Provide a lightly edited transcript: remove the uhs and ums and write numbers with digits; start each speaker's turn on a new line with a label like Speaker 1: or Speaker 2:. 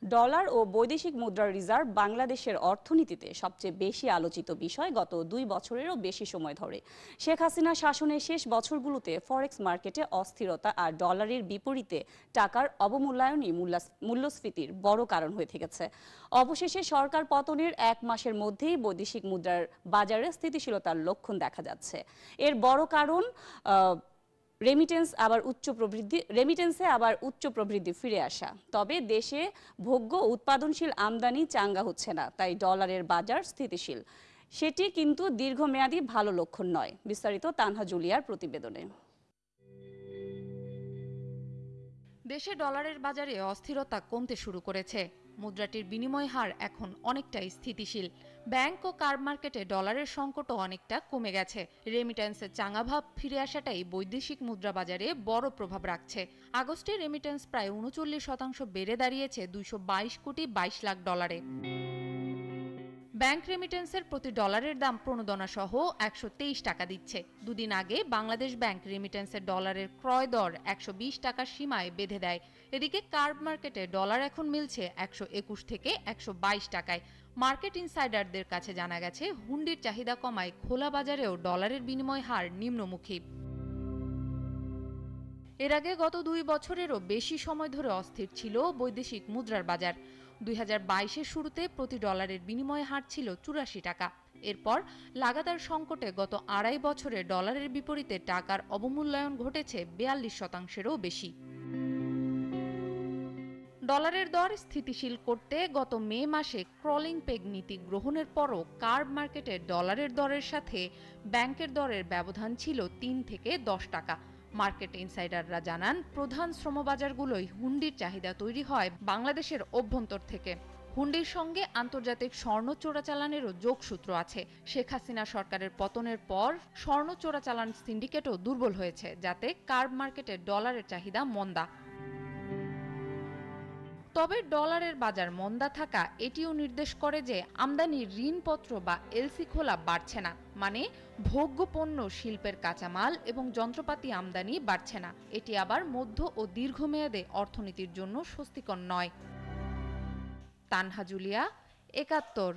Speaker 1: Dollar ও বৈদেশিক মুদ্রার reserve বাংলাদেশের অর্থনীতিতে সবচেয়ে বেশি আলোচিত বিষয় গত 2 বছরেরও বেশি সময় ধরে। শেখ হাসিনা শাসনের শেষ বছরগুলোতে ফরেক্স মার্কেটে অস্থিরতা আর ডলারের বিপরীতে টাকার অবমূল্যায়নই মূল্যস্ফীতির বড় কারণ হয়ে থেকেছে। অবশেষে সরকার পতনের 1 মাসের মধ্যেই বৈদেশিক মুদ্রার বাজারে স্থিতিশীলতার লক্ষণ দেখা যাচ্ছে। এর বড় কারণ রেমিটেন্সে আবার উচ্চ প্রবৃদ্ধি ফিরে আসা। তবে দেশে ভোগ্য উৎপাদনশীল আমদানি চাঙ্গা হচ্ছে না, তাই ডলারের বাজার স্থিতিশীল। সেটি কিন্তু দীর্ঘমেয়াদী ভালো লক্ষণ নয়। বিস্তারিত তানহা জুলিয়ার প্রতিবেদনে।
Speaker 2: দেশে ডলারের বাজারে অস্থিরতা কমতে শুরু করেছে। মুদ্রাটির বিনিময় হার এখন অনেকটাই স্থিতিশীল। ব্যাংক ও কার মার্কেটে ডলারের সংকটও অনেকটা কমে গেছে। রেমিটেন্সের চাঙা ভাব ফিরে আসাটাই বৈদেশিক মুদ্রা বাজারে বড় প্রভাব রাখছে। আগস্টে রেমিটেন্স প্রায় 39% বেড়ে দাঁড়িয়েছে 222 কোটি 22 লাখ ডলারে। ব্যাংক রেমিটেন্সের প্রতি ডলারের দাম প্রণোদনা সহ 123 টাকা দিচ্ছে। দুদিন আগে বাংলাদেশ ব্যাংক রেমিটেন্সের ডলারের ক্রয় দর 120 টাকার সীমায় বেঁধে দেয়। এদিকে কার্ব মার্কেটে ডলার এখন মিলছে 121 থেকে 122 টাকায়। মার্কেট ইনসাইডারদের কাছে জানা গেছে, হুন্ডির চাহিদা কমায় খোলা বাজারেও ডলারের বিনিময় হার নিম্নমুখী। এর আগে গত 2 বছরেরও বেশি সময় ধরে অস্থির ছিল বৈদেশিক মুদ্রার বাজার। 2022-এর শুরুতে প্রতি ডলারের বিনিময় হার ছিল 84 টাকা। এরপর লাগাতার সংকটে গত 2.5 বছরে ডলারের বিপরীতে টাকার অবমূল্যায়ন ঘটেছে 42%-এরও বেশি। ডলারের দর স্থিতিশীল করতে গত মে মাসে ক্রলিং পেগ নীতি গ্রহণের পরও কার্ব মার্কেটে ডলারের দরের সাথে ব্যাংকের দরের ব্যবধান ছিল 3 থেকে 10 টাকা। মার্কেট ইনসাইডাররা জানান, প্রধান শ্রমবাজারগুলোই হুন্ডির চাহিদা তৈরি হয় বাংলাদেশের অভ্যন্তর থেকে। হুন্ডির সঙ্গে আন্তর্জাতিক স্বর্ণ চোরাচালানেরও যোগসূত্র আছে। শেখ হাসিনা সরকারের পতনের পর স্বর্ণ চোরাচালান সিন্ডিকেটও দুর্বল হয়েছে, যাতে কার্ব মার্কেটে ডলারের চাহিদা মন্দা। তবে ডলারের বাজার মন্দা থাকা এটিও নির্দেশ করে যে আমদানির ঋণপত্র বা এলসি খোলা বাড়ছে না, মানে ভোগ্য পণ্য, শিল্পের কাঁচামাল এবং যন্ত্রপাতি আমদানি বাড়ছে না। এটি আবার মধ্য ও দীর্ঘমেয়াদে অর্থনীতির জন্য স্বস্তিকর নয়। তানহা জুলিয়া, 71।